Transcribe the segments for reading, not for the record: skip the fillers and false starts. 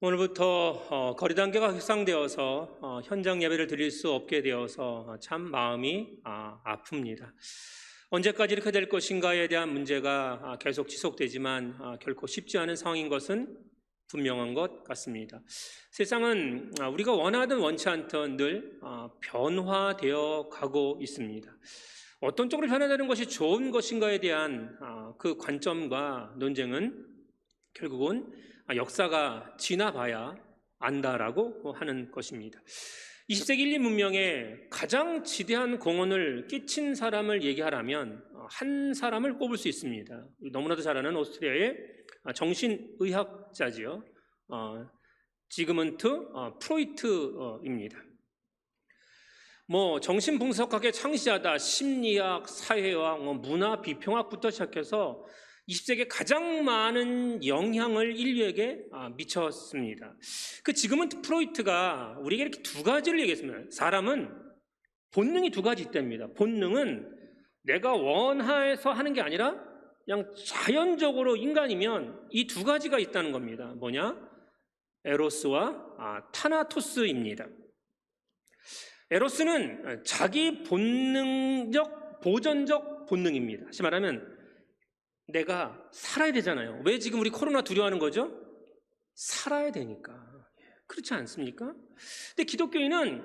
오늘부터 거리 단계가 확산되어서 현장 예배를 드릴 수 없게 되어서 참 마음이 아픕니다. 언제까지 이렇게 될 것인가에 대한 문제가 계속 지속되지만 결코 쉽지 않은 상황인 것은 분명한 것 같습니다. 세상은 우리가 원하든 원치 않든 늘 변화되어 가고 있습니다. 어떤 쪽으로 변화되는 것이 좋은 것인가에 대한 그 관점과 논쟁은 결국은 역사가 지나봐야 안다라고 하는 것입니다. 20세기 인류 문명에 가장 지대한 공헌을 끼친 사람을 얘기하라면 한 사람을 꼽을 수 있습니다. 너무나도 잘 아는 오스트리아의 정신의학자지요. 지그문트 프로이트입니다. 정신분석학의 창시자다, 심리학, 사회학, 문화, 비평학부터 시작해서 20세기에 가장 많은 영향을 인류에게 미쳤습니다. 그 지그문트 프로이트가 우리에게 이렇게 두 가지를 얘기했습니다. 사람은 본능이 두 가지 있답니다. 본능은 내가 원해서 하는 게 아니라 그냥 자연적으로 인간이면 이 두 가지가 있다는 겁니다. 뭐냐? 에로스와 타나토스입니다. 에로스는 자기 본능적, 보전적 본능입니다. 다시 말하면 내가 살아야 되잖아요. 왜 지금 우리 코로나 두려워하는 거죠? 살아야 되니까. 그렇지 않습니까? 근데 기독교인은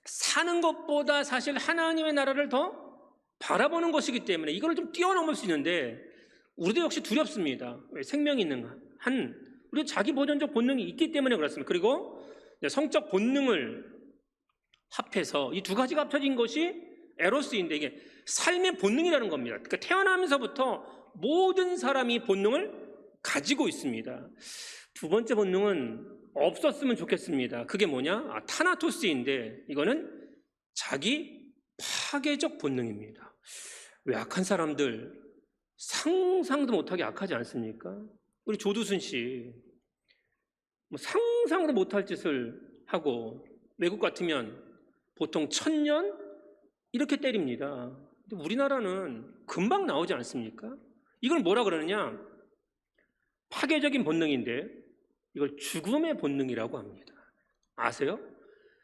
사는 것보다 사실 하나님의 나라를 더 바라보는 것이기 때문에 이걸 좀 뛰어넘을 수 있는데 우리도 역시 두렵습니다. 왜? 생명이 있는 우리 자기 보존적 본능이 있기 때문에 그렇습니다. 그리고 성적 본능을 합해서 이 두 가지가 합쳐진 것이 에로스인데 이게 삶의 본능이라는 겁니다. 그러니까 태어나면서부터 모든 사람이 본능을 가지고 있습니다. 두 번째 본능은 없었으면 좋겠습니다. 그게 뭐냐? 타나토스인데 이거는 자기 파괴적 본능입니다. 왜 악한 사람들 상상도 못하게 악하지 않습니까? 우리 조두순 씨 상상도 못할 짓을 하고 외국 같으면 보통 1000년 이렇게 때립니다. 근데 우리나라는 금방 나오지 않습니까? 이걸 뭐라 그러느냐? 파괴적인 본능인데 이걸 죽음의 본능이라고 합니다. 아세요?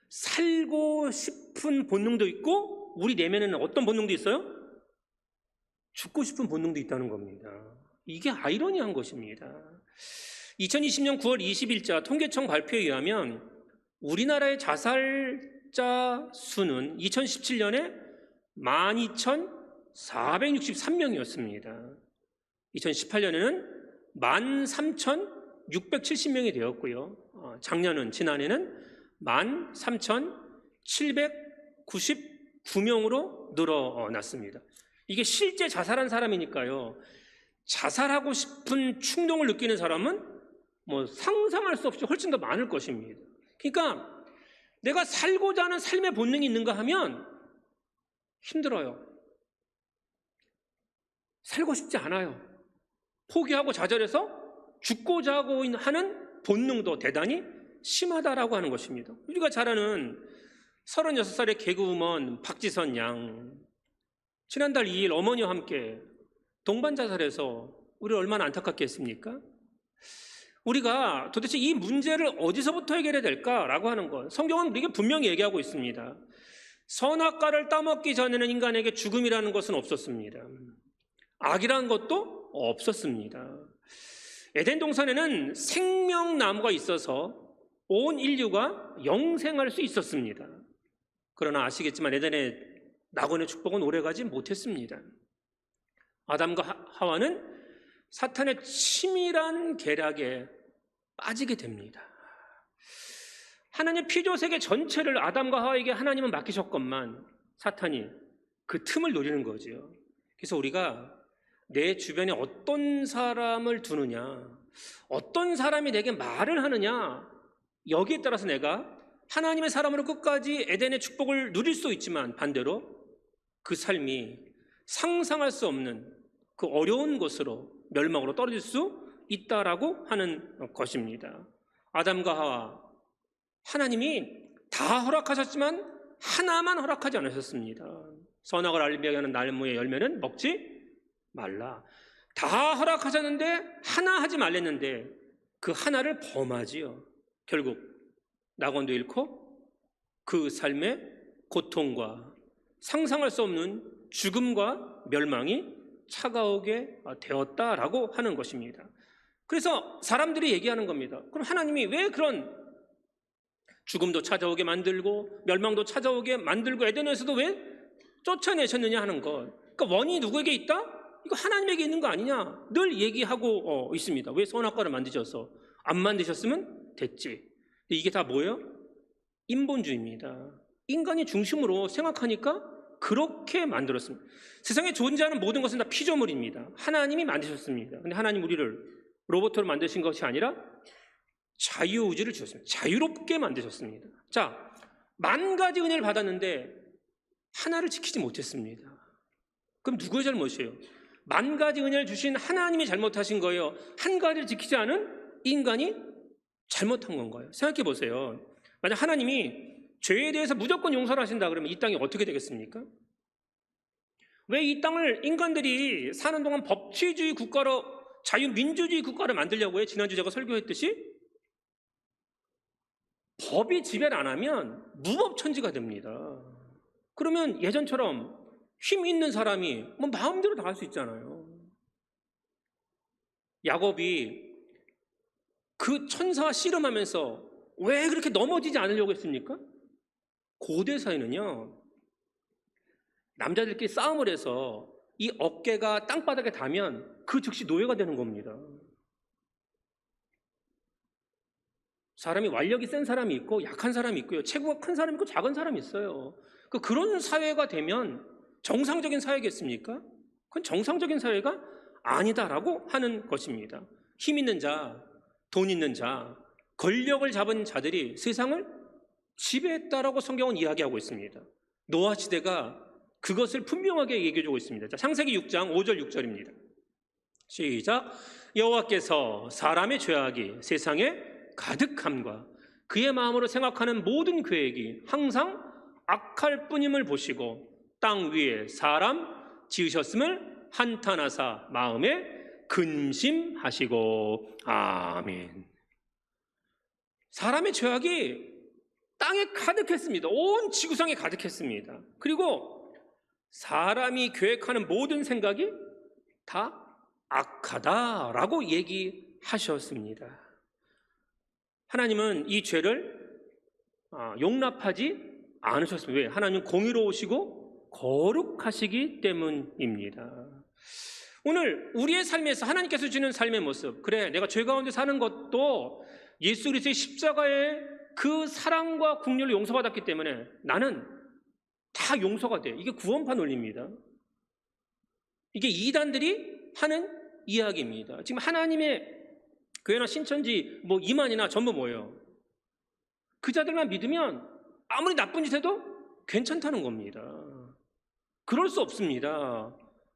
살고 싶은 본능도 있고 우리 내면에는 어떤 본능도 있어요? 죽고 싶은 본능도 있다는 겁니다. 이게 아이러니한 것입니다. 2020년 9월 20일자 통계청 발표에 의하면 우리나라의 자살자 수는 2017년에 12,463명이었습니다. 2018년에는 13,670명이 되었고요. 지난해는 13,799명으로 늘어났습니다. 이게 실제 자살한 사람이니까요. 자살하고 싶은 충동을 느끼는 사람은 상상할 수 없이 훨씬 더 많을 것입니다. 그러니까 내가 살고자 하는 삶의 본능이 있는가 하면 힘들어요. 살고 싶지 않아요. 포기하고 좌절해서 죽고자 하는 본능도 대단히 심하다라고 하는 것입니다. 우리가 잘 아는 36살의 개그우먼 박지선 양, 지난달 2일 어머니와 함께 동반 자살해서 우리 얼마나 안타깝게 했습니까? 우리가 도대체 이 문제를 어디서부터 해결해야 될까라고 하는 것, 성경은 우리에게 분명히 얘기하고 있습니다. 선악과를 따먹기 전에는 인간에게 죽음이라는 것은 없었습니다. 악이라는 것도 없었습니다. 에덴 동산에는 생명나무가 있어서 온 인류가 영생할 수 있었습니다. 그러나 아시겠지만 에덴의 낙원의 축복은 오래가지 못했습니다. 아담과 하와는 사탄의 치밀한 계략에 빠지게 됩니다. 하나님 피조세계 전체를 아담과 하와에게 하나님은 맡기셨건만 사탄이 그 틈을 노리는 거죠. 그래서 우리가 내 주변에 어떤 사람을 두느냐, 어떤 사람이 내게 말을 하느냐, 여기에 따라서 내가 하나님의 사람으로 끝까지 에덴의 축복을 누릴 수 있지만 반대로 그 삶이 상상할 수 없는 그 어려운 곳으로 멸망으로 떨어질 수 있다라고 하는 것입니다. 아담과 하와, 하나님이 다 허락하셨지만 하나만 허락하지 않으셨습니다. 선악을 알게 하는 나무의 열매는 먹지 말라. 다 허락하셨는데 하나 하지 말랬는데 그 하나를 범하지요. 결국 낙원도 잃고 그 삶의 고통과 상상할 수 없는 죽음과 멸망이 차가오게 되었다라고 하는 것입니다. 그래서 사람들이 얘기하는 겁니다. 그럼 하나님이 왜 그런 죽음도 찾아오게 만들고 멸망도 찾아오게 만들고 에덴에서도 왜 쫓아내셨느냐 하는 것. 그러니까 원인이 누구에게 있다? 이거 하나님에게 있는 거 아니냐 늘 얘기하고 있습니다. 왜 선악과를 만드셔서 안 만드셨으면 됐지. 근데 이게 다 뭐예요? 인본주의입니다. 인간이 중심으로 생각하니까 그렇게 만들었습니다. 세상에 존재하는 모든 것은 다 피조물입니다. 하나님이 만드셨습니다. 근데 하나님 우리를 로봇으로 만드신 것이 아니라 자유의지를 주셨습니다. 자유롭게 만드셨습니다. 자, 10,000가지 은혜를 받았는데 하나를 지키지 못했습니다. 그럼 누구의 잘못이에요? 10,000가지 은혜를 주신 하나님이 잘못하신 거예요? 한 가지를 지키지 않은 인간이 잘못한 건가요? 생각해 보세요. 만약 하나님이 죄에 대해서 무조건 용서를 하신다 그러면 이 땅이 어떻게 되겠습니까? 왜 이 땅을 인간들이 사는 동안 법치주의 국가로 자유민주주의 국가를 만들려고 해? 지난주 제가 설교했듯이 법이 지배를 안 하면 무법천지가 됩니다. 그러면 예전처럼 힘 있는 사람이 뭐 마음대로 다 할 수 있잖아요. 야곱이 그 천사와 씨름하면서 왜 그렇게 넘어지지 않으려고 했습니까? 고대 사회는요, 남자들끼리 싸움을 해서 이 어깨가 땅바닥에 닿으면 그 즉시 노예가 되는 겁니다. 사람이 완력이 센 사람이 있고 약한 사람이 있고요. 체구가 큰 사람이 있고 작은 사람이 있어요. 그런 사회가 되면 정상적인 사회겠습니까? 그건 정상적인 사회가 아니다라고 하는 것입니다. 힘 있는 자, 돈 있는 자, 권력을 잡은 자들이 세상을 지배했다라고 성경은 이야기하고 있습니다. 노아 시대가 그것을 분명하게 얘기해주고 있습니다. 자, 창세기 6장 5절 6절입니다. 시작. 여호와께서 사람의 죄악이 세상에 가득함과 그의 마음으로 생각하는 모든 계획이 항상 악할 뿐임을 보시고 땅 위에 사람 지으셨음을 한탄하사 마음에 근심하시고. 아멘. 사람의 죄악이 땅에 가득했습니다. 온 지구상에 가득했습니다. 그리고 사람이 계획하는 모든 생각이 다 악하다라고 얘기하셨습니다. 하나님은 이 죄를 용납하지 않으셨습니다. 왜? 하나님은 공의로우시고 거룩하시기 때문입니다. 오늘 우리의 삶에서 하나님께서 주시는 삶의 모습, 그래 내가 죄 가운데 사는 것도 예수 그리스도의 십자가의 그 사랑과 긍휼을 용서받았기 때문에 나는 다 용서가 돼. 이게 구원파 논리입니다. 이게 이단들이 하는 이야기입니다. 지금 하나님의 교회나 신천지 이만이나 전부 뭐예요? 그 자들만 믿으면 아무리 나쁜 짓 해도 괜찮다는 겁니다. 그럴 수 없습니다.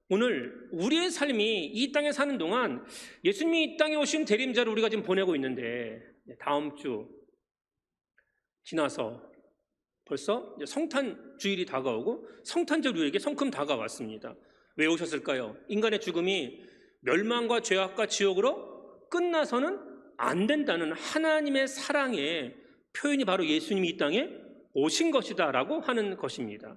오늘 우리의 삶이 이 땅에 사는 동안 예수님이 이 땅에 오신 대림자를 우리가 지금 보내고 있는데 다음 주 지나서 벌써 성탄 주일이 다가오고 성탄절 우리에게 성큼 다가왔습니다. 왜 오셨을까요? 인간의 죽음이 멸망과 죄악과 지옥으로 끝나서는 안 된다는 하나님의 사랑의 표현이 바로 예수님이 이 땅에 오신 것이다라고 하는 것입니다.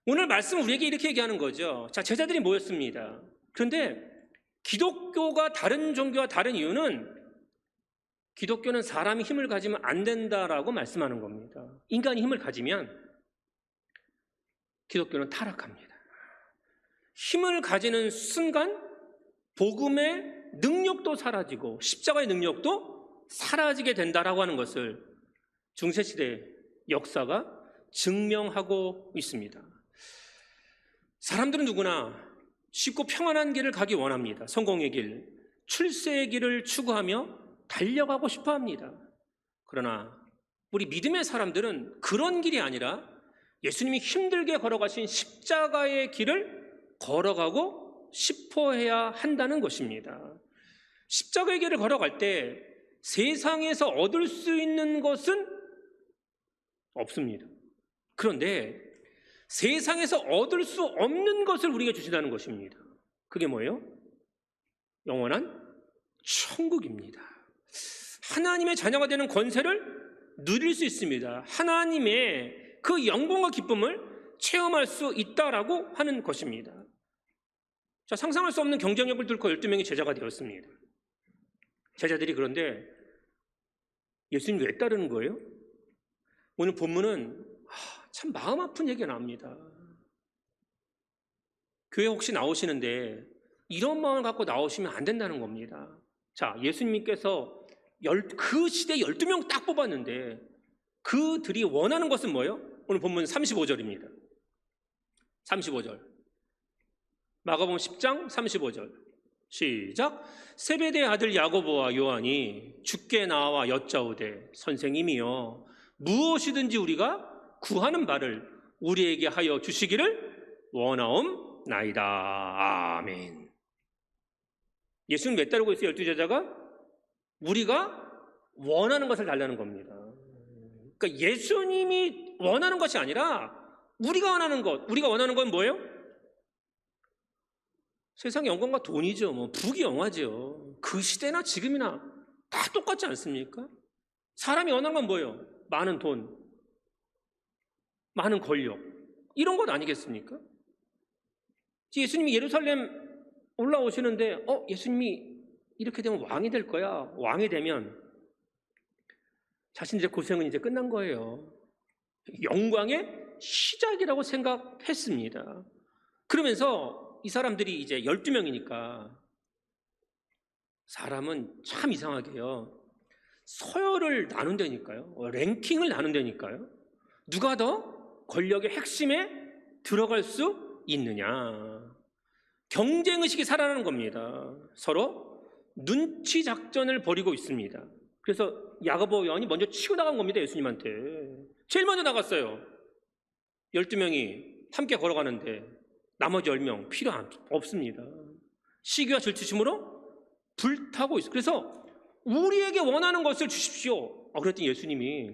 오늘 말씀은 우리에게 이렇게 얘기하는 거죠. 자, 제자들이 모였습니다. 그런데 기독교가 다른 종교와 다른 이유는 기독교는 사람이 힘을 가지면 안 된다라고 말씀하는 겁니다. 인간이 힘을 가지면 기독교는 타락합니다. 힘을 가지는 순간 복음의 능력도 사라지고 십자가의 능력도 사라지게 된다라고 하는 것을 중세시대 역사가 증명하고 있습니다. 사람들은 누구나 쉽고 평안한 길을 가기 원합니다. 성공의 길, 출세의 길을 추구하며 달려가고 싶어 합니다. 그러나 우리 믿음의 사람들은 그런 길이 아니라 예수님이 힘들게 걸어가신 십자가의 길을 걸어가고 싶어 해야 한다는 것입니다. 십자가의 길을 걸어갈 때 세상에서 얻을 수 있는 것은 없습니다. 그런데 세상에서 얻을 수 없는 것을 우리에게 주신다는 것입니다. 그게 뭐예요? 영원한 천국입니다. 하나님의 자녀가 되는 권세를 누릴 수 있습니다. 하나님의 그 영광과 기쁨을 체험할 수 있다라고 하는 것입니다. 자, 상상할 수 없는 경쟁력을 뚫고 12명의 제자가 되었습니다. 제자들이 그런데 예수님 왜 따르는 거예요? 오늘 본문은 참 마음 아픈 얘기가 나옵니다. 교회 혹시 나오시는데 이런 마음을 갖고 나오시면 안 된다는 겁니다. 자, 예수님께서 그 시대에 12명 딱 뽑았는데 그들이 원하는 것은 뭐예요? 오늘 본문 35절입니다. 35절. 마가복음 10장 35절. 시작. 세베대의 아들 야고보와 요한이 주께 나와 여짜오되 선생님이여 무엇이든지 우리가 구하는 바를 우리에게 하여 주시기를 원하옵나이다. 아멘. 예수님 왜 따르고 있어요? 12제자가? 우리가 원하는 것을 달라는 겁니다. 그러니까 예수님이 원하는 것이 아니라 우리가 원하는 것. 우리가 원하는 건 뭐예요? 세상 영광과 돈이죠. 뭐 부귀영화죠. 그 시대나 지금이나 다 똑같지 않습니까? 사람이 원하는 건 뭐예요? 많은 돈, 많은 권력, 이런 것 아니겠습니까? 예수님이 예루살렘 올라오시는데 예수님이 이렇게 되면 왕이 될 거야. 왕이 되면 자신들의 고생은 이제 끝난 거예요. 영광의 시작이라고 생각했습니다. 그러면서 이 사람들이 이제 12명이니까 사람은 참 이상하게요. 서열을 나눈다니까요. 랭킹을 나눈다니까요. 누가 더 권력의 핵심에 들어갈 수 있느냐. 경쟁의식이 살아나는 겁니다. 서로 눈치 작전을 벌이고 있습니다. 그래서 야고보 요한이 먼저 치고 나간 겁니다. 예수님한테. 제일 먼저 나갔어요. 12명이 함께 걸어가는데 나머지 10명 필요 없습니다. 시기와 질투심으로 불타고 있어요. 그래서 우리에게 원하는 것을 주십시오. 그랬더니 예수님이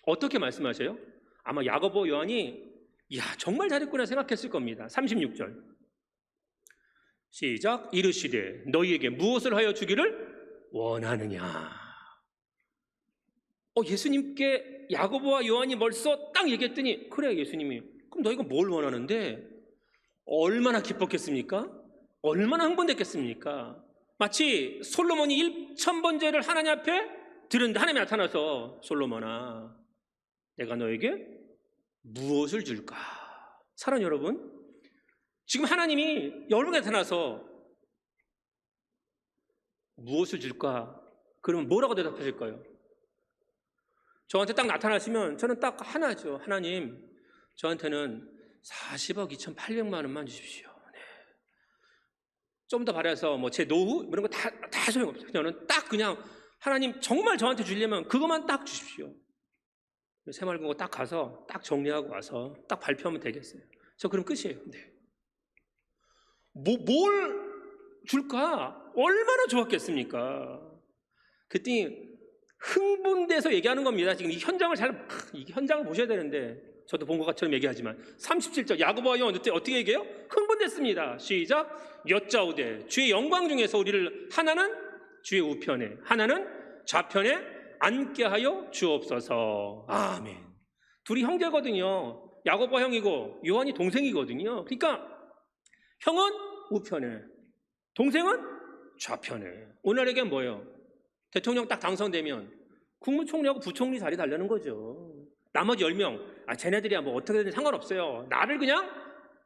어떻게 말씀하세요? 아마 야고보 요한이 정말 잘했구나 생각했을 겁니다. 36절 시작. 이르시되 너희에게 무엇을 하여 주기를 원하느냐. 예수님께 야고보와 요한이 벌써 딱 얘기했더니 그래 예수님이 그럼 너희가 뭘 원하는데 얼마나 기뻤겠습니까? 얼마나 흥분됐겠습니까? 마치 솔로몬이 1000번제를 하나님 앞에 드렸는데 하나님이 나타나서 솔로몬아 내가 너에게 무엇을 줄까? 사랑하는 여러분, 지금 하나님이 여러분에게 나타나서 무엇을 줄까? 그러면 뭐라고 대답하실까요? 저한테 딱 나타나시면 저는 딱 하나죠. 하나님, 저한테는 40억 2,800만 원만 주십시오. 네. 좀 더 바라서 제 노후 이런 거 다 소용없어요. 저는 딱 그냥 하나님 정말 저한테 주려면 그것만 딱 주십시오. 새마을금고 딱 가서 딱 정리하고 와서 딱 발표하면 되겠어요. 저 그럼 끝이에요. 네. 뭘 줄까? 얼마나 좋았겠습니까? 그랬더니 흥분돼서 얘기하는 겁니다. 지금 이 현장을 보셔야 되는데 저도 본 것 것처럼 얘기하지만 37절 야고보와 요한 어떻게 얘기해요? 흥분됐습니다. 시작. 여짜오되 주의 영광 중에서 우리를 하나는 주의 우편에 하나는 좌편에 앉게 하여 주옵소서. 아멘. 둘이 형제거든요. 야고보가 형이고 요한이 동생이거든요. 그러니까 형은 우편에 동생은 좌편에. 오늘에겐 뭐예요? 대통령 딱 당선되면 국무총리하고 부총리 자리 달라는 거죠. 나머지 10명 쟤네들이야 어떻게든 상관없어요. 나를 그냥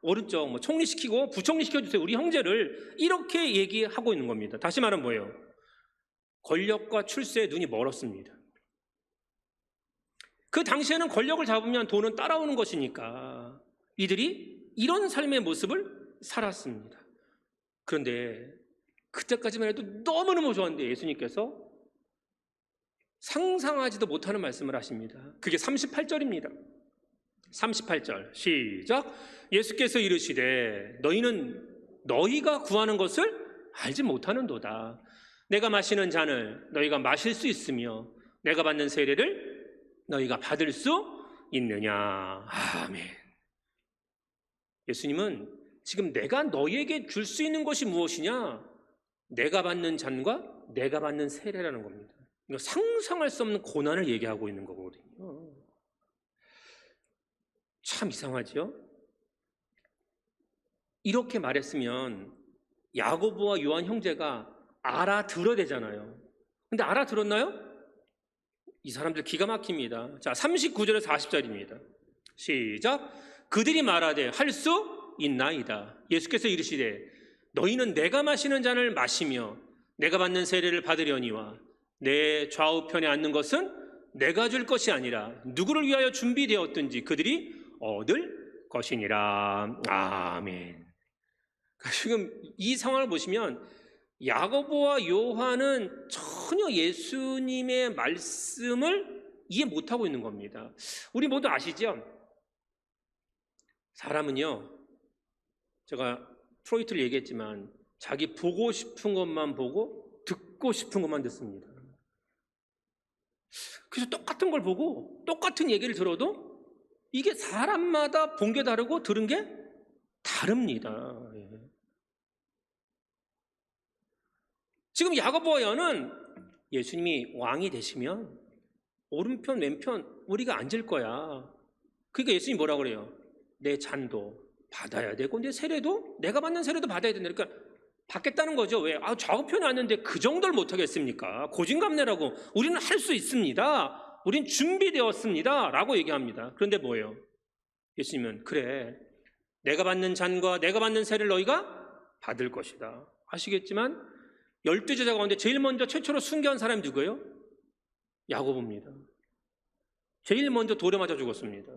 오른쪽 총리 시키고 부총리 시켜주세요. 우리 형제를. 이렇게 얘기하고 있는 겁니다. 다시 말하면 뭐예요? 권력과 출세에 눈이 멀었습니다. 그 당시에는 권력을 잡으면 돈은 따라오는 것이니까 이들이 이런 삶의 모습을 살았습니다. 그런데 그때까지만 해도 너무너무 좋았는데 예수님께서 상상하지도 못하는 말씀을 하십니다. 그게 38절입니다. 38절 시작. 예수께서 이르시되 너희는 너희가 구하는 것을 알지 못하는도다. 내가 마시는 잔을 너희가 마실 수 있으며 내가 받는 세례를 너희가 받을 수 있느냐. 아멘. 예수님은 지금 내가 너희에게 줄 수 있는 것이 무엇이냐? 내가 받는 잔과 내가 받는 세례라는 겁니다. 이거 상상할 수 없는 고난을 얘기하고 있는 거거든요. 참 이상하죠? 이렇게 말했으면 야고보와 요한 형제가 알아들어야 되잖아요. 근데 알아들었나요? 이 사람들 기가 막힙니다. 자, 39절에서 40절입니다. 시작. 그들이 말하되 할 수 있나이다. 예수께서 이르시되 너희는 내가 마시는 잔을 마시며 내가 받는 세례를 받으려니와 내 좌우편에 앉는 것은 내가 줄 것이 아니라 누구를 위하여 준비되었든지 그들이 얻을 것이니라. 아멘. 지금 이 상황을 보시면 야고보와 요한은 전혀 예수님의 말씀을 이해 못하고 있는 겁니다. 우리 모두 아시죠? 사람은요, 제가 프로이트를 얘기했지만 자기 보고 싶은 것만 보고 듣고 싶은 것만 듣습니다. 그래서 똑같은 걸 보고 똑같은 얘기를 들어도 이게 사람마다 본 게 다르고 들은 게 다릅니다. 지금 야고보와 요한은 예수님이 왕이 되시면 오른편 왼편 우리가 앉을 거야. 그러니까 예수님이 뭐라고 그래요? 내 잔도 받아야 되고 내 세례도 내가 받는 세례도 받아야 된다. 그러니까 받겠다는 거죠. 왜? 좌우편에 앉는데 그 정도를 못하겠습니까? 고진감래라고. 우리는 할 수 있습니다. 우린 준비되었습니다 라고 얘기합니다. 그런데 뭐예요? 예수님은 그래, 내가 받는 잔과 내가 받는 세례를 너희가 받을 것이다. 아시겠지만 12제자 가운데 제일 먼저 최초로 순교한 사람이 누구예요? 야고보입니다. 제일 먼저 돌에 맞아 죽었습니다.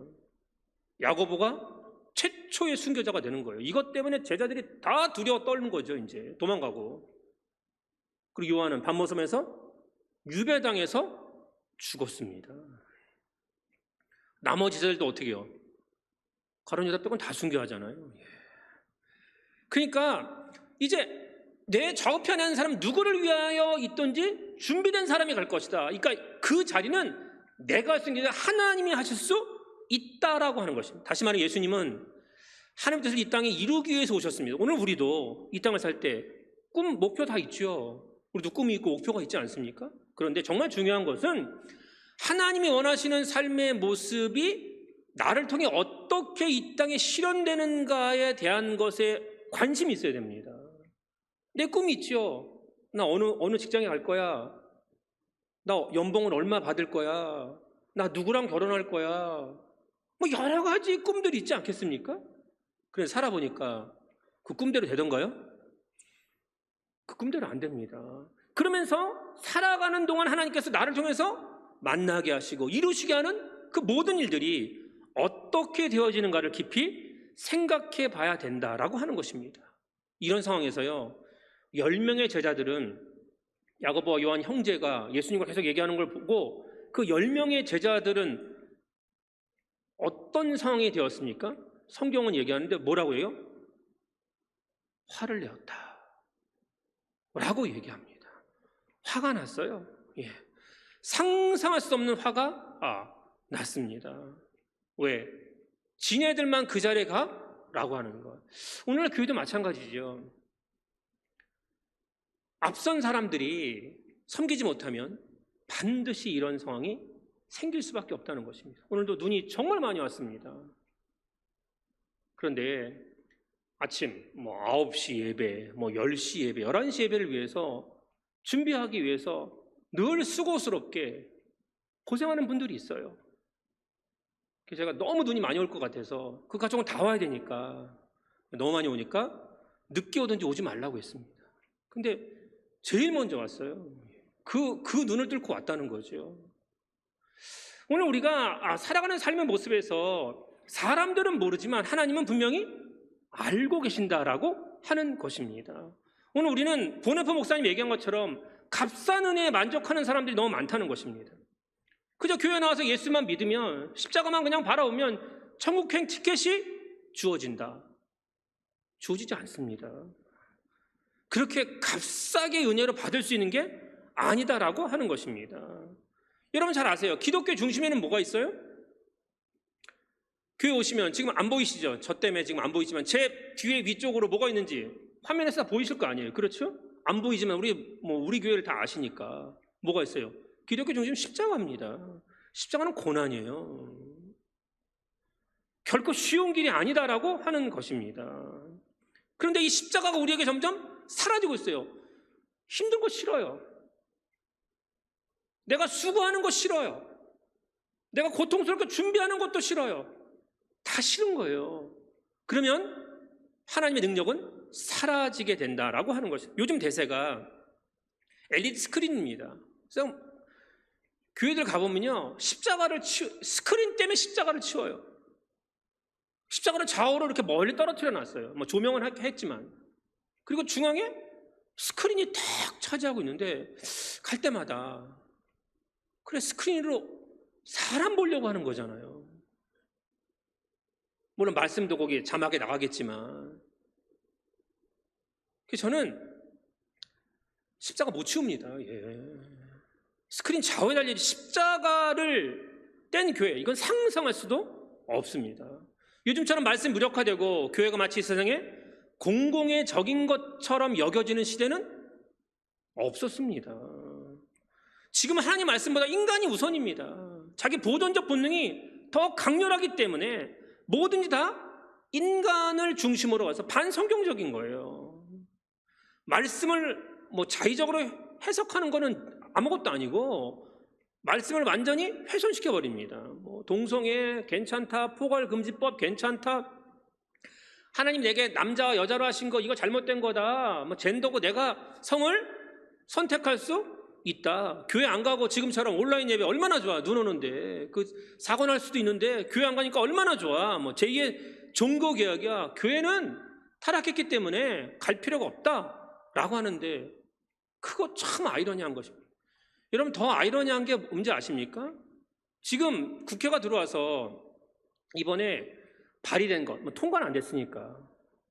야고보가 최초의 순교자가 되는 거예요. 이것 때문에 제자들이 다 두려워 떨는 거죠. 이제 도망가고. 그리고 요한은 밤모섬에서 유배당해서 죽었습니다. 나머지 제자들도 어떻게 해요? 가룟 유다 빼고는 다 순교하잖아요. 그러니까 이제 내 좌우편에 있는 사람 누구를 위하여 있든지 준비된 사람이 갈 것이다. 그러니까 그 자리는 내가 할 수 있는 게 아니라 하나님이 하실 수 있다라고 하는 것입니다. 다시 말해 예수님은 하나님 뜻을 이 땅에 이루기 위해서 오셨습니다. 오늘 우리도 이 땅을 살 때 꿈, 목표 다 있죠. 우리도 꿈이 있고 목표가 있지 않습니까? 그런데 정말 중요한 것은 하나님이 원하시는 삶의 모습이 나를 통해 어떻게 이 땅에 실현되는가에 대한 것에 관심이 있어야 됩니다. 내 꿈이 있죠. 나 어느 직장에 갈 거야. 나 연봉을 얼마 받을 거야. 나 누구랑 결혼할 거야. 뭐 여러 가지 꿈들이 있지 않겠습니까? 그래서 살아보니까 그 꿈대로 되던가요? 그 꿈대로 안 됩니다. 그러면서 살아가는 동안 하나님께서 나를 통해서 만나게 하시고 이루시게 하는 그 모든 일들이 어떻게 되어지는가를 깊이 생각해 봐야 된다라고 하는 것입니다. 이런 상황에서요, 10명의 제자들은 야고보와 요한 형제가 예수님과 계속 얘기하는 걸 보고 그 10명의 제자들은 어떤 상황이 되었습니까? 성경은 얘기하는데 뭐라고 해요? 화를 내었다 라고 얘기합니다. 화가 났어요. 예. 상상할 수 없는 화가 났습니다. 왜? 지네들만 그 자리에 가? 라고 하는 것. 오늘날 교회도 마찬가지죠. 앞선 사람들이 섬기지 못하면 반드시 이런 상황이 생길 수밖에 없다는 것입니다. 오늘도 눈이 정말 많이 왔습니다. 그런데 아침 9시 예배, 10시 예배, 11시 예배를 위해서 준비하기 위해서 늘 수고스럽게 고생하는 분들이 있어요. 제가 너무 눈이 많이 올 것 같아서 그 가족은 다 와야 되니까 너무 많이 오니까 늦게 오든지 오지 말라고 했습니다. 근데 제일 먼저 왔어요. 그 눈을 뚫고 왔다는 거죠. 오늘 우리가 살아가는 삶의 모습에서 사람들은 모르지만 하나님은 분명히 알고 계신다라고 하는 것입니다. 오늘 우리는 보네포 목사님 얘기한 것처럼 값싼 은혜에 만족하는 사람들이 너무 많다는 것입니다. 그저 교회 나와서 예수만 믿으면 십자가만 그냥 바라보면 천국행 티켓이 주어진다. 주어지지 않습니다. 그렇게 값싸게 은혜로 받을 수 있는 게 아니다라고 하는 것입니다. 여러분 잘 아세요. 기독교 중심에는 뭐가 있어요? 교회 오시면 지금 안 보이시죠? 저 때문에 지금 안 보이지만 제 뒤에 위쪽으로 뭐가 있는지 화면에서 다 보이실 거 아니에요. 그렇죠? 안 보이지만 우리 교회를 다 아시니까 뭐가 있어요? 기독교 중심 십자가입니다. 십자가는 고난이에요. 결코 쉬운 길이 아니다라고 하는 것입니다. 그런데 이 십자가가 우리에게 점점 사라지고 있어요. 힘든 거 싫어요. 내가 수고하는 거 싫어요. 내가 고통스럽게 준비하는 것도 싫어요. 다 싫은 거예요. 그러면 하나님의 능력은 사라지게 된다라고 하는 것이에요. 요즘 대세가 엘리트 스크린입니다. 그래서 교회들 가보면요, 스크린 때문에 십자가를 치워요. 십자가를 좌우로 이렇게 멀리 떨어뜨려 놨어요. 뭐 조명은 했지만. 그리고 중앙에 스크린이 탁 차지하고 있는데, 갈 때마다 그래, 스크린으로 사람 보려고 하는 거잖아요. 물론 말씀도 거기 자막에 나가겠지만, 저는 십자가 못 치웁니다. 예. 스크린 좌우에 달린 십자가를 뗀 교회, 이건 상상할 수도 없습니다. 요즘처럼 말씀 무력화되고 교회가 마치 이 세상에 공공의 적인 것처럼 여겨지는 시대는 없었습니다. 지금은 하나님 말씀보다 인간이 우선입니다. 자기 보존적 본능이 더 강렬하기 때문에 뭐든지 다 인간을 중심으로 가서 반성경적인 거예요. 말씀을 뭐 자의적으로 해석하는 거는 아무것도 아니고 말씀을 완전히 훼손시켜 버립니다. 뭐 동성애 괜찮다, 포괄금지법 괜찮다, 하나님 내게 남자와 여자로 하신 거 이거 잘못된 거다, 뭐 젠더고 내가 성을 선택할 수 있다. 교회 안 가고 지금처럼 온라인 예배 얼마나 좋아. 눈 오는데 그 사고 날 수도 있는데 교회 안 가니까 얼마나 좋아. 뭐 제2의 종교개혁이야. 교회는 타락했기 때문에 갈 필요가 없다라고 하는데, 그거 참 아이러니한 것입니다. 여러분, 더 아이러니한 게 뭔지 아십니까? 지금 국회가 들어와서 이번에 발의된 것, 뭐 통과는 안 됐으니까,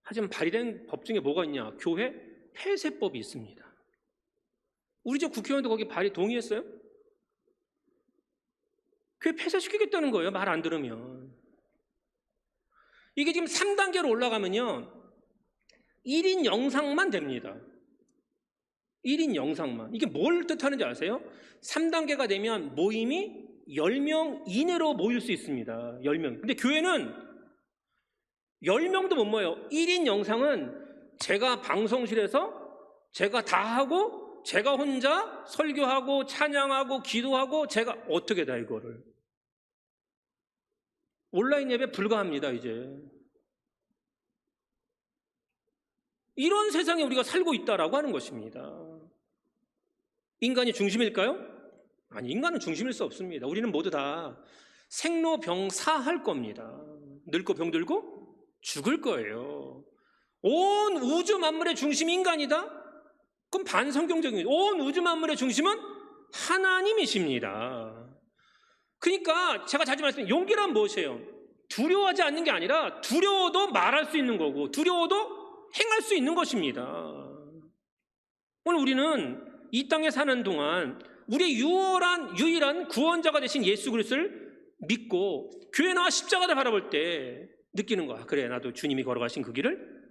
하지만 발의된 법 중에 뭐가 있냐? 교회 폐쇄법이 있습니다. 우리 집 국회의원도 거기 발의 동의했어요? 교회 폐쇄시키겠다는 거예요, 말 안 들으면. 이게 지금 3단계로 올라가면요, 1인 영상만 됩니다. 1인 영상만. 이게 뭘 뜻하는지 아세요? 3단계가 되면 모임이 10명 이내로 모일 수 있습니다. 10명. 근데 교회는 10명도 못 모여요. 1인 영상은 제가 방송실에서 제가 다 하고, 제가 혼자 설교하고 찬양하고 기도하고, 제가 어떻게 다 이거를. 온라인 예배 불가합니다, 이제. 이런 세상에 우리가 살고 있다라고 하는 것입니다. 인간이 중심일까요? 아니, 인간은 중심일 수 없습니다. 우리는 모두 다 생로병사할 겁니다. 늙고 병들고 죽을 거예요. 온 우주 만물의 중심이 인간이다? 그럼 반성경적입니다. 온 우주 만물의 중심은 하나님이십니다. 그러니까 제가 자주 말씀드린 용기란 무엇이에요? 두려워하지 않는 게 아니라 두려워도 말할 수 있는 거고 두려워도 행할 수 있는 것입니다. 오늘 우리는 이 땅에 사는 동안 우리의 유일한 구원자가 되신 예수 그리스도를 믿고 교회 나와 십자가를 바라볼 때 느끼는 거야. 그래, 나도 주님이 걸어가신 그 길을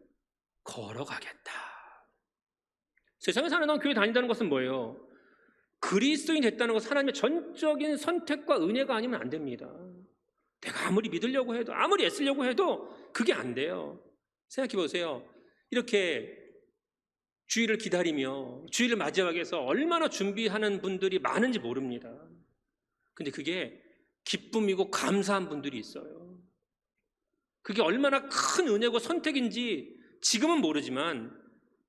걸어가겠다. 세상에 사는 동안 교회 다닌다는 것은 뭐예요? 그리스도인 됐다는 것은 하나님의 전적인 선택과 은혜가 아니면 안 됩니다. 내가 아무리 믿으려고 해도, 아무리 애쓰려고 해도 그게 안 돼요. 생각해 보세요. 이렇게 주일을 기다리며 주일을 맞이하기 위해서 얼마나 준비하는 분들이 많은지 모릅니다. 근데 그게 기쁨이고 감사한 분들이 있어요. 그게 얼마나 큰 은혜고 선택인지 지금은 모르지만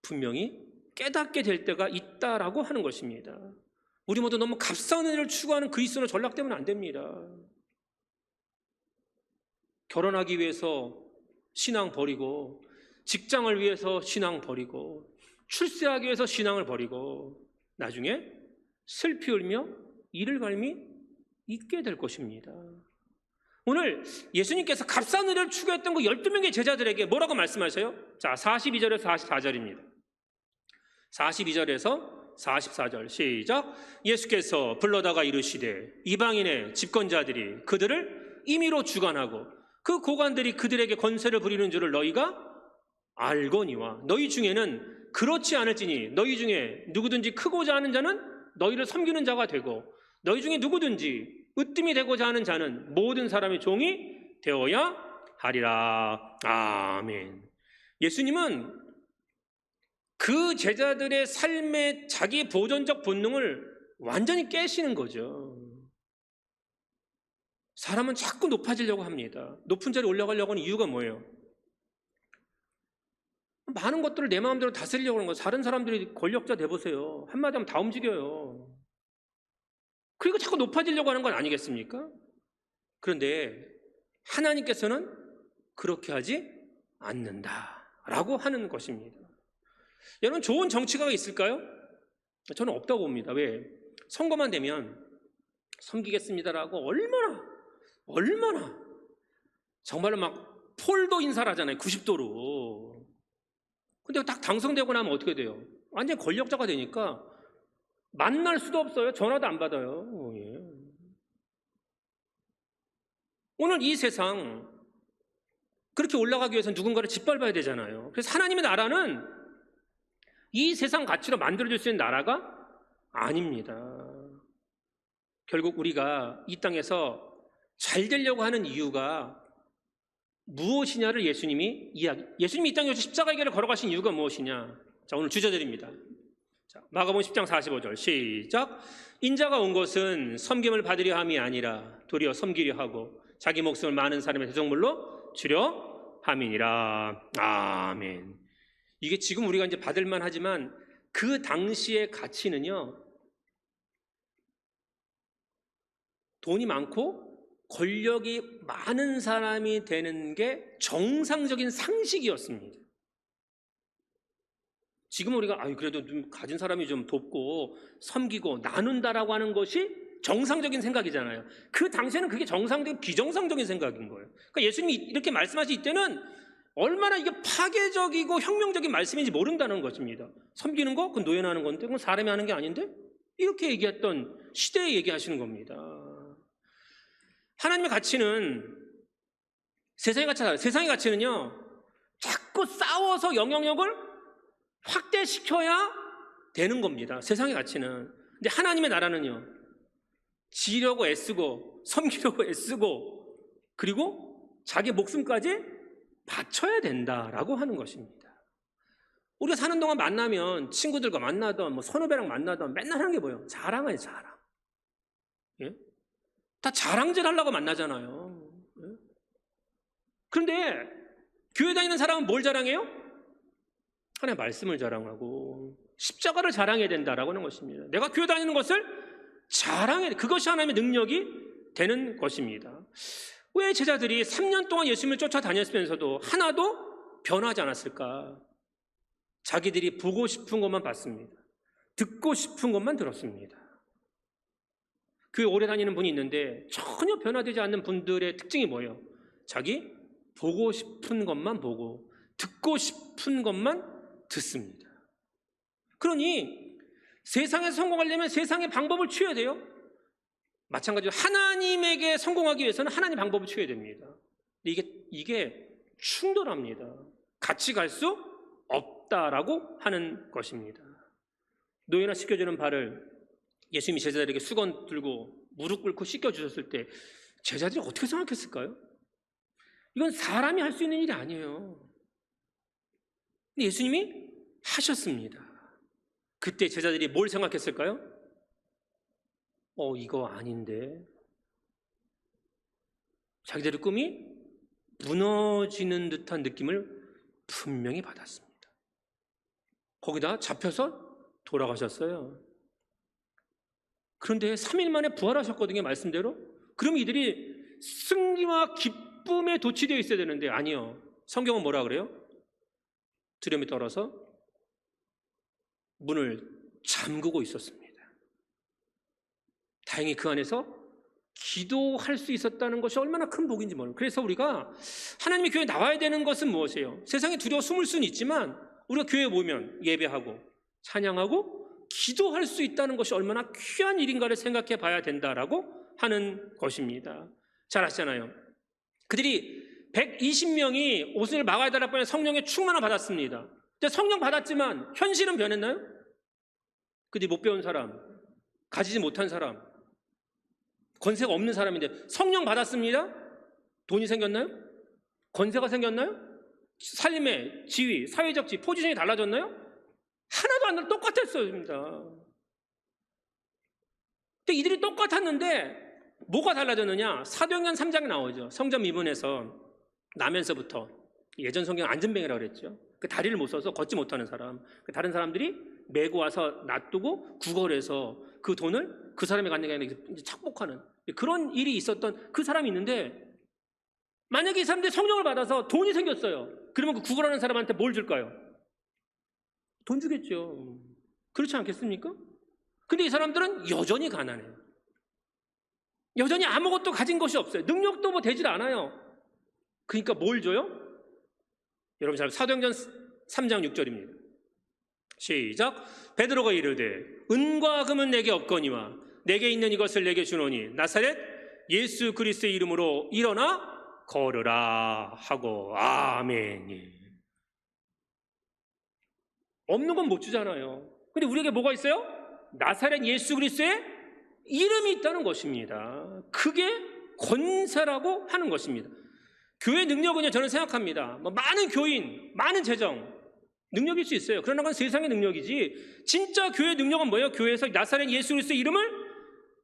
분명히 깨닫게 될 때가 있다라고 하는 것입니다. 우리 모두 너무 값싼 은혜를 추구하는 그리스도로 전락되면 안 됩니다. 결혼하기 위해서 신앙 버리고, 직장을 위해서 신앙 버리고, 출세하기 위해서 신앙을 버리고 나중에 슬피 울며 이를 갈미 있게 될 것입니다. 오늘 예수님께서 값싼 은혜를 추구했던 그 12명의 제자들에게 뭐라고 말씀하세요? 자, 42절에서 44절입니다. 42절에서 44절 시작. 예수께서 불러다가 이르시되 이방인의 집권자들이 그들을 임의로 주관하고 그 고관들이 그들에게 권세를 부리는 줄을 너희가 알거니와 너희 중에는 그렇지 않을지니 너희 중에 누구든지 크고자 하는 자는 너희를 섬기는 자가 되고 너희 중에 누구든지 으뜸이 되고자 하는 자는 모든 사람의 종이 되어야 하리라. 아멘. 예수님은 그 제자들의 삶의 자기 보존적 본능을 완전히 깨시는 거죠. 사람은 자꾸 높아지려고 합니다. 높은 자리에 올라가려고 하는 이유가 뭐예요? 많은 것들을 내 마음대로 다스리려고 하는 거예요. 다른 사람들이 권력자 돼보세요. 한마디 하면 다 움직여요. 그리고 자꾸 높아지려고 하는 건 아니겠습니까? 그런데 하나님께서는 그렇게 하지 않는다라고 하는 것입니다. 여러분, 좋은 정치가가 있을까요? 저는 없다고 봅니다. 왜? 선거만 되면 섬기겠습니다라고 얼마나 정말로 막 폴도 인사를 하잖아요. 90도로. 근데 딱 당선되고 나면 어떻게 돼요? 완전 권력자가 되니까 만날 수도 없어요. 전화도 안 받아요. 예. 오늘 이 세상 그렇게 올라가기 위해서는 누군가를 짓밟아야 되잖아요. 그래서 하나님의 나라는 이 세상 가치로 만들어질 수 있는 나라가 아닙니다. 결국 우리가 이 땅에서 잘 되려고 하는 이유가 무엇이냐를 예수님이 이 땅에 오셔서 십자가의 길을 걸어가신 이유가 무엇이냐? 자, 오늘 주제들입니다. 자, 마가복음 10장 45절 시작. 인자가 온 것은 섬김을 받으려 함이 아니라 도리어 섬기려 하고 자기 목숨을 많은 사람의 대속물로 주려 함이니라. 아멘. 이게 지금 우리가 이제 받을만 하지만 그 당시의 가치는요, 돈이 많고 권력이 많은 사람이 되는 게 정상적인 상식이었습니다. 지금 우리가 그래도 좀 가진 사람이 좀 돕고 섬기고 나눈다라고 하는 것이 정상적인 생각이잖아요. 그 당시에는 그게 정상적인 비정상적인 생각인 거예요. 그러니까 예수님이 이렇게 말씀하실 때는 얼마나 이게 파괴적이고 혁명적인 말씀인지 모른다는 것입니다. 섬기는 거? 그건 노예나 하는 건데? 그건 사람이 하는 게 아닌데? 이렇게 얘기했던 시대에 얘기하시는 겁니다. 하나님의 가치는 세상의 가치가 다르요. 세상의 가치는요, 자꾸 싸워서 영향력을 확대시켜야 되는 겁니다. 세상의 가치는. 근데 하나님의 나라는요, 지려고 애쓰고 섬기려고 애쓰고 그리고 자기 목숨까지 바쳐야 된다라고 하는 것입니다. 우리가 사는 동안 만나면 친구들과 만나던 뭐 선후배랑 만나던 맨날 하는 게 뭐예요? 자랑이에요, 자랑. 예? 다 자랑질 하려고 만나잖아요. 예? 그런데 교회 다니는 사람은 뭘 자랑해요? 하나님의 말씀을 자랑하고 십자가를 자랑해야 된다라고 하는 것입니다. 내가 교회 다니는 것을 자랑해야 돼. 그것이 하나님의 능력이 되는 것입니다. 왜 제자들이 3년 동안 예수님을 쫓아다녔으면서도 하나도 변하지 않았을까? 자기들이 보고 싶은 것만 봤습니다. 듣고 싶은 것만 들었습니다. 교회 오래 다니는 분이 있는데 전혀 변화되지 않는 분들의 특징이 뭐예요? 자기 보고 싶은 것만 보고 듣고 싶은 것만 듣습니다. 그러니 세상에서 성공하려면 세상의 방법을 취해야 돼요. 마찬가지로 하나님에게 성공하기 위해서는 하나님 방법을 취해야 됩니다. 이게 충돌합니다. 같이 갈 수 없다라고 하는 것입니다. 노예나 씻겨주는 발을 예수님이 제자들에게 수건 들고 무릎 꿇고 씻겨주셨을 때 제자들이 어떻게 생각했을까요? 이건 사람이 할 수 있는 일이 아니에요. 근데 예수님이 하셨습니다. 그때 제자들이 뭘 생각했을까요? 이거 아닌데. 자기들의 꿈이 무너지는 듯한 느낌을 분명히 받았습니다. 거기다 잡혀서 돌아가셨어요. 그런데 3일 만에 부활하셨거든요, 말씀대로. 그럼 이들이 승리와 기쁨에 도취되어 있어야 되는데 아니요. 성경은 뭐라 그래요? 두려움이 떨어서 문을 잠그고 있었습니다. 다행히 그 안에서 기도할 수 있었다는 것이 얼마나 큰 복인지 모릅니다. 그래서 우리가 하나님의 교회에 나와야 되는 것은 무엇이에요? 세상에 두려워 숨을 수는 있지만 우리가 교회에 모이면 예배하고 찬양하고 기도할 수 있다는 것이 얼마나 귀한 일인가를 생각해 봐야 된다라고 하는 것입니다. 잘 아시잖아요. 그들이 120명이 옷을 막아야 될 뻔한 성령의 충만을 받았습니다. 근데 성령 받았지만 현실은 변했나요? 그들이 못 배운 사람, 가지지 못한 사람, 권세가 없는 사람인데 성령 받았습니다. 돈이 생겼나요? 권세가 생겼나요? 삶의 지위, 사회적 지위, 포지션이 달라졌나요? 하나도 안 달라 똑같았습니다. 근데 이들이 똑같았는데 뭐가 달라졌느냐? 사도행전 3장에 나오죠. 성전 미문에서 나면서부터 예전 성경 안전뱅이라고 그랬죠. 그 다리를 못 써서 걷지 못하는 사람, 다른 사람들이 메고 와서 놔두고 구걸해서 그 돈을 그 사람이 갖는 게 아니라 착복하는 그런 일이 있었던 그 사람이 있는데, 만약에 이 사람들이 성령을 받아서 돈이 생겼어요. 그러면 그 구걸하는 사람한테 뭘 줄까요? 돈 주겠죠. 그렇지 않겠습니까? 근데 이 사람들은 여전히 가난해요. 여전히 아무것도 가진 것이 없어요. 능력도 뭐 되질 않아요. 그러니까 뭘 줘요? 여러분 잘 사도행전 3장 6절입니다. 시작. 베드로가 이르되 은과 금은 내게 없거니와 내게 있는 이것을 내게 주노니 나사렛 예수 그리스도의 이름으로 일어나 걸으라 하고. 아멘. 없는 건 못 주잖아요. 근데 우리에게 뭐가 있어요? 나사렛 예수 그리스도의 이름이 있다는 것입니다. 그게 권세라고 하는 것입니다. 교회 능력은요, 저는 생각합니다. 많은 교인, 많은 재정 능력일 수 있어요. 그러나 그건 세상의 능력이지, 진짜 교회의 능력은 뭐예요? 교회에서 나사렛 예수 그리스도의 이름을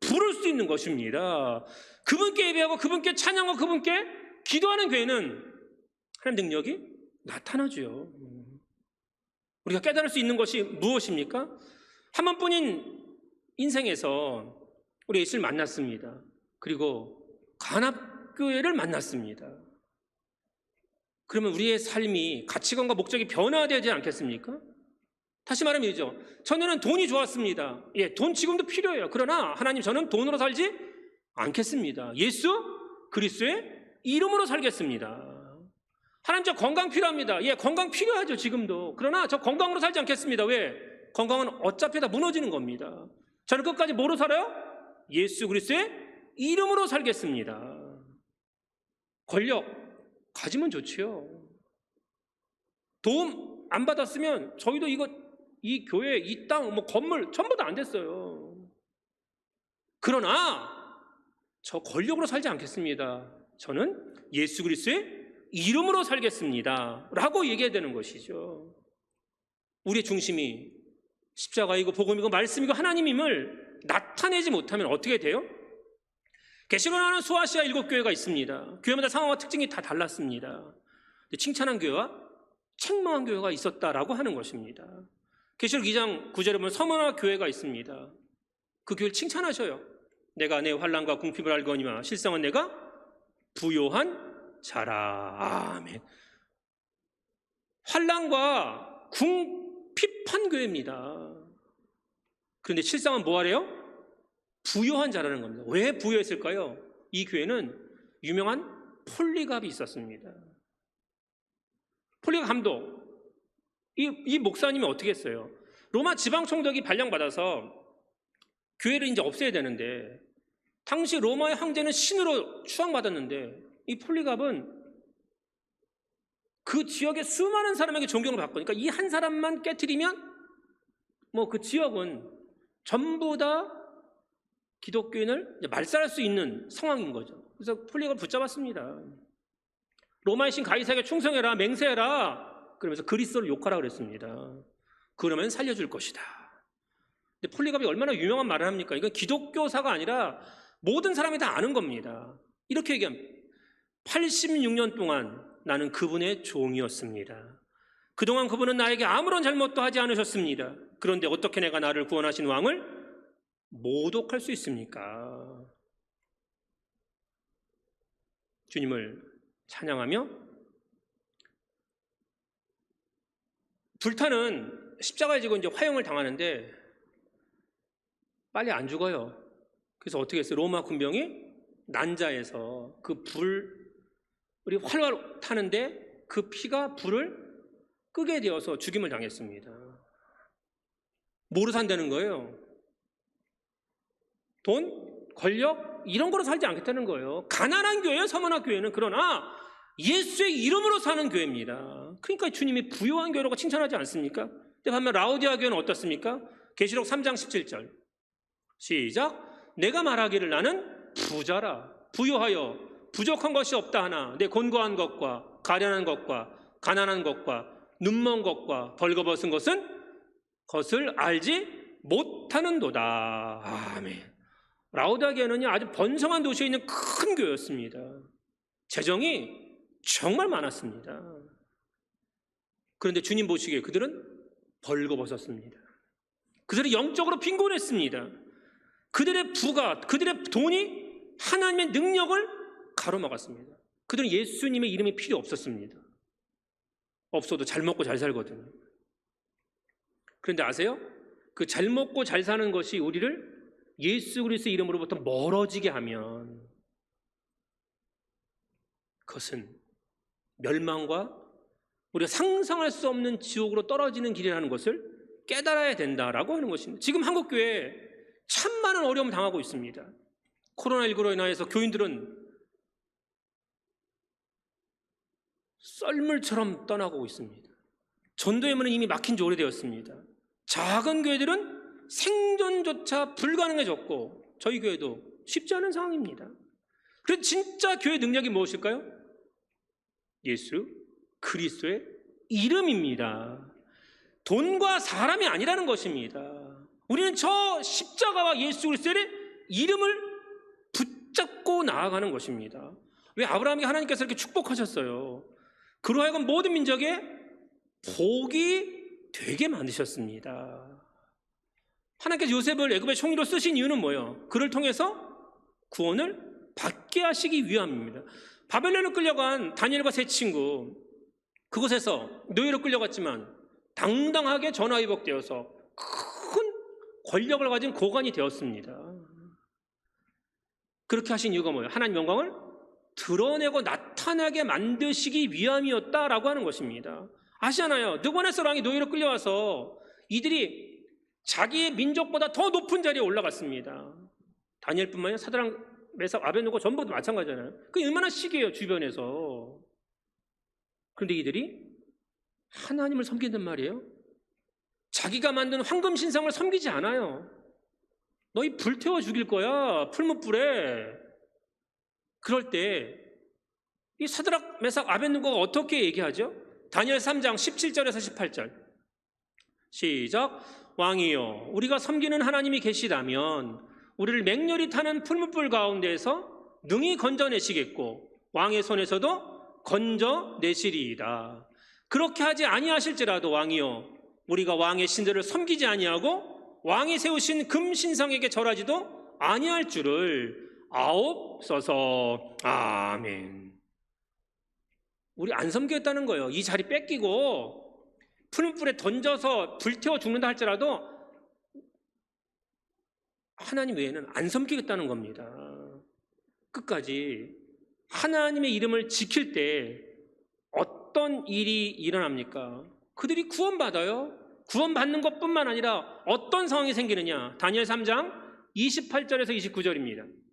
부를 수 있는 것입니다. 그분께 예배하고 그분께 찬양하고 그분께 기도하는 교회는 하나님 능력이 나타나죠. 우리가 깨달을 수 있는 것이 무엇입니까? 한 번뿐인 인생에서 우리 예수를 만났습니다. 그리고 관합교회를 만났습니다. 그러면 우리의 삶이 가치관과 목적이 변화되지 않겠습니까? 다시 말하면 이죠. 전에는 돈이 좋았습니다. 예, 돈 지금도 필요해요. 그러나 하나님, 저는 돈으로 살지 않겠습니다. 예수 그리스도의 이름으로 살겠습니다. 하나님, 저 건강 필요합니다. 예, 건강 필요하죠, 지금도. 그러나 저 건강으로 살지 않겠습니다. 왜? 건강은 어차피 다 무너지는 겁니다. 저는 끝까지 뭐로 살아요? 예수 그리스도의 이름으로 살겠습니다. 권력 가지면 좋지요. 도움 안 받았으면 저희도 이 교회, 이 땅, 건물 전부 다 안 됐어요. 그러나 저 권력으로 살지 않겠습니다. 저는 예수 그리스도의 이름으로 살겠습니다 라고 얘기해야 되는 것이죠. 우리의 중심이 십자가이고 복음이고 말씀이고 하나님임을 나타내지 못하면 어떻게 돼요? 계시록에 소아시아 7교회가 있습니다. 교회마다 상황과 특징이 다 달랐습니다. 칭찬한 교회와 책망한 교회가 있었다라고 하는 것입니다. 계시록 2장 9절에 보면 서머나 교회가 있습니다. 그 교회를 칭찬하셔요. 내가 내 환난과 궁핍을 알거니와 실상은 내가 부요한 자라. 아멘. 환난과 궁핍한 교회입니다. 그런데 실상은 뭐하래요? 부요한 자라는 겁니다. 왜 부요했을까요? 이 교회는 유명한 폴리갑이 있었습니다. 폴리갑 감독, 이 목사님이 어떻게 했어요? 로마 지방총독이 발령받아서 교회를 이제 없애야 되는데, 당시 로마의 황제는 신으로 추앙받았는데 이 폴리갑은 그 지역의 수많은 사람에게 존경을 받고, 그러니까 이 한 사람만 깨트리면 그 지역은 전부 다 기독교인을 말살할 수 있는 상황인 거죠. 그래서 폴리갑을 붙잡았습니다. 로마의 신 가이사에게 충성해라, 맹세해라, 그러면서 그리스도를 욕하라 그랬습니다. 그러면 살려줄 것이다. 근데 폴리갑이 얼마나 유명한 말을 합니까? 이건 기독교사가 아니라 모든 사람이 다 아는 겁니다. 이렇게 얘기합니다. 86년 동안 나는 그분의 종이었습니다. 그동안 그분은 나에게 아무런 잘못도 하지 않으셨습니다. 그런데 어떻게 내가 나를 구원하신 왕을 모독할 수 있습니까? 주님을 찬양하며, 불타는 십자가에 지고 이제 화형을 당하는데 빨리 안 죽어요. 그래서 어떻게 했어요? 로마 군병이 난자에서 그 불이 활활 타는데 그 피가 불을 끄게 되어서 죽임을 당했습니다. 뭐로 산다는 거예요? 돈, 권력 이런 거로 살지 않겠다는 거예요. 가난한 교회예요, 서머나 교회는. 그러나 예수의 이름으로 사는 교회입니다. 그러니까 주님이 부요한 교회라고 칭찬하지 않습니까? 근데 반면 라오디아 교회는 어떻습니까? 계시록 3장 17절 시작. 내가 말하기를 나는 부자라. 부유하여 부족한 것이 없다 하나 내 곤고한 것과 가련한 것과 가난한 것과 눈먼 것과 벌거벗은 것을 알지 못하는도다. 아멘. 라우디게아는요 아주 번성한 도시에 있는 큰 교회였습니다. 재정이 정말 많았습니다. 그런데 주님 보시기에 그들은 벌거벗었습니다. 그들은 영적으로 빈곤했습니다. 그들의 부가, 그들의 돈이 하나님의 능력을 가로막았습니다. 그들은 예수님의 이름이 필요 없었습니다. 없어도 잘 먹고 잘 살거든요. 그런데 아세요? 그 잘 먹고 잘 사는 것이 우리를 예수 그리스도의 이름으로부터 멀어지게 하면 그것은 멸망과 우리가 상상할 수 없는 지옥으로 떨어지는 길이라는 것을 깨달아야 된다라고 하는 것입니다. 지금 한국교회에 참 많은 어려움을 당하고 있습니다. 코로나19로 인하여서 교인들은 썰물처럼 떠나고 있습니다. 전도의 문은 이미 막힌 지 오래되었습니다. 작은 교회들은 생존조차 불가능해졌고 저희 교회도 쉽지 않은 상황입니다. 그래서 진짜 교회 능력이 무엇일까요? 예수 그리스도의 이름입니다. 돈과 사람이 아니라는 것입니다. 우리는 저 십자가와 예수 그리스도의 이름을 붙잡고 나아가는 것입니다. 왜 아브라함에게 하나님께서 이렇게 축복하셨어요? 그러하여금 모든 민족의 복이 되게 만드셨습니다. 하나님께서 요셉을 애굽의 총리로 쓰신 이유는 뭐예요? 그를 통해서 구원을 받게 하시기 위함입니다. 바벨론으로 끌려간 다니엘과 세 친구, 그곳에서 노예로 끌려갔지만 당당하게 전화위복되어서 큰 권력을 가진 고관이 되었습니다. 그렇게 하신 이유가 뭐예요? 하나님 영광을 드러내고 나타나게 만드시기 위함이었다라고 하는 것입니다. 아시잖아요. 느부갓네살 왕이 노예로 끌려와서 이들이 자기의 민족보다 더 높은 자리에 올라갔습니다. 다니엘뿐만 아니라 사드락, 메삭, 아벳느고 전부 다 마찬가지잖아요. 그게 얼마나 시기해요, 주변에서. 그런데 이들이 하나님을 섬긴단 말이에요. 자기가 만든 황금 신상을 섬기지 않아요. 너희 불태워 죽일 거야, 풀무불에. 그럴 때 이 사드락, 메삭, 아벳느고가 어떻게 얘기하죠? 다니엘 3장 17절에서 18절 시작. 왕이여, 우리가 섬기는 하나님이 계시다면 우리를 맹렬히 타는 풀무불 가운데에서 능히 건져내시겠고 왕의 손에서도 건져내시리이다. 그렇게 하지 아니하실지라도 왕이여, 우리가 왕의 신들을 섬기지 아니하고 왕이 세우신 금신상에게 절하지도 아니할 줄을 아옵소서. 아멘. 우리 안 섬기겠다는 거예요. 이 자리 뺏기고 풀무불에 던져서 불태워 죽는다 할지라도 하나님 외에는 안 섬기겠다는 겁니다. 끝까지 하나님의 이름을 지킬 때 어떤 일이 일어납니까? 그들이 구원받아요. 구원받는 것뿐만 아니라 어떤 상황이 생기느냐? 다니엘 3장 28절에서 29절입니다.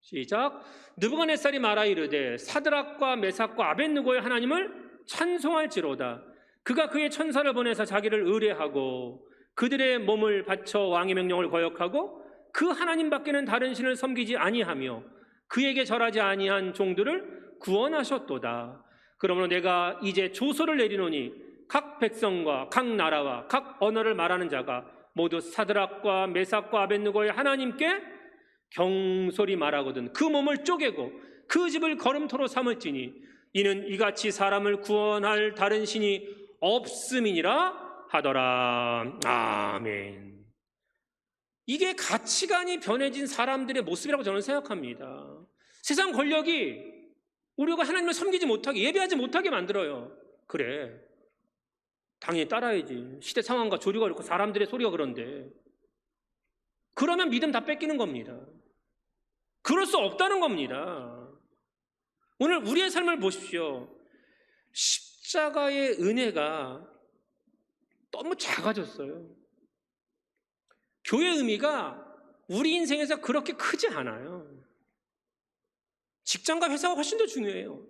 시작. 느부갓네살이 말하 이르되 사드락과 메삭과 아벳느고의 하나님을 찬송할지로다. 그가 그의 천사를 보내서 자기를 의뢰하고 그들의 몸을 바쳐 왕의 명령을 거역하고 그 하나님 밖에는 다른 신을 섬기지 아니하며 그에게 절하지 아니한 종들을 구원하셨도다. 그러므로 내가 이제 조서를 내리노니 각 백성과 각 나라와 각 언어를 말하는 자가 모두 사드락과 메삭과 아벳느고의 하나님께 경솔히 말하거든 그 몸을 쪼개고 그 집을 걸음토로 삼을지니 이는 이같이 사람을 구원할 다른 신이 없음이니라 하더라. 아멘. 이게 가치관이 변해진 사람들의 모습이라고 저는 생각합니다. 세상 권력이 우리가 하나님을 섬기지 못하게, 예배하지 못하게 만들어요. 그래, 당연히 따라야지. 시대 상황과 조류가 그렇고 사람들의 소리가 그런데 그러면 믿음 다 뺏기는 겁니다. 그럴 수 없다는 겁니다. 오늘 우리의 삶을 보십시오. 십자가의 은혜가 너무 작아졌어요. 교회 의미가 우리 인생에서 그렇게 크지 않아요. 직장과 회사가 훨씬 더 중요해요.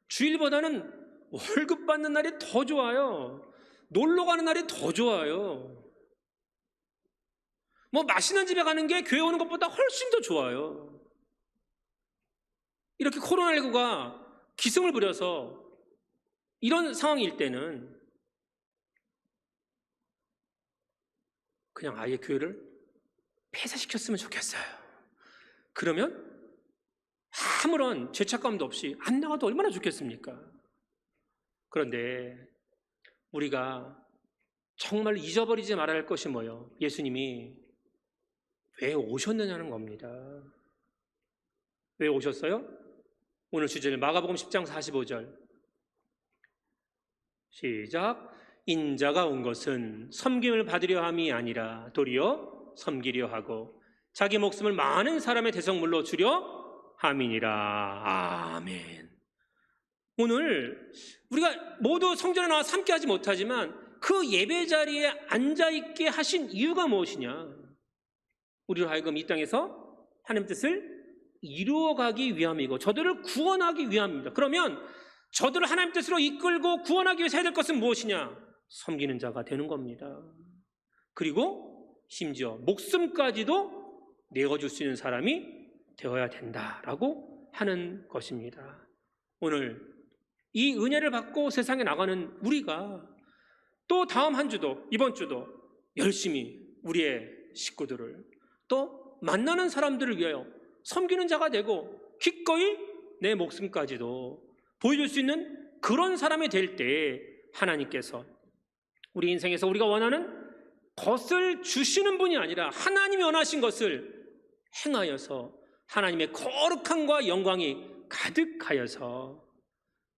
주일보다는 월급 받는 날이 더 좋아요. 놀러 가는 날이 더 좋아요. 뭐 맛있는 집에 가는 게 교회 오는 것보다 훨씬 더 좋아요. 이렇게 코로나19가 기승을 부려서 이런 상황일 때는 그냥 아예 교회를 폐쇄시켰으면 좋겠어요. 그러면 아무런 죄책감도 없이 안 나가도 얼마나 좋겠습니까? 그런데 우리가 정말 잊어버리지 말아야 할 것이 뭐예요? 예수님이 왜 오셨느냐는 겁니다. 왜 오셨어요? 오늘 주제는 마가복음 10장 45절 시작. 인자가 온 것은 섬김을 받으려 함이 아니라 도리어 섬기려 하고 자기 목숨을 많은 사람의 대성물로 주려 함이니라. 아멘. 오늘 우리가 모두 성전에 나와 함께하지 못하지만 그 예배 자리에 앉아있게 하신 이유가 무엇이냐? 우리로 하여금 이 땅에서 하나님 뜻을 이루어가기 위함이고 저들을 구원하기 위함입니다. 그러면 저들을 하나님 뜻으로 이끌고 구원하기 위해서 해야 될 것은 무엇이냐? 섬기는 자가 되는 겁니다. 그리고 심지어 목숨까지도 내어줄 수 있는 사람이 되어야 된다라고 하는 것입니다. 오늘 이 은혜를 받고 세상에 나가는 우리가 또 다음 한 주도 이번 주도 열심히 우리의 식구들을 또 만나는 사람들을 위하여 섬기는 자가 되고 기꺼이 내 목숨까지도 보여줄 수 있는 그런 사람이 될 때 하나님께서 우리 인생에서 우리가 원하는 것을 주시는 분이 아니라 하나님이 원하신 것을 행하여서 하나님의 거룩함과 영광이 가득하여서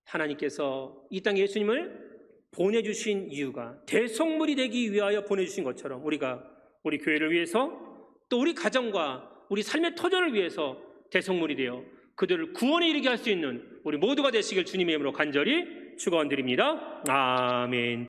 하나님께서 이 땅에 예수님을 보내주신 이유가 대속물이 되기 위하여 보내주신 것처럼 우리가 우리 교회를 위해서 또 우리 가정과 우리 삶의 터전을 위해서 대속물이 되어 그들을 구원에 이르게 할 수 있는 우리 모두가 되시길 주님의 이름으로 간절히 축원드립니다. 아멘.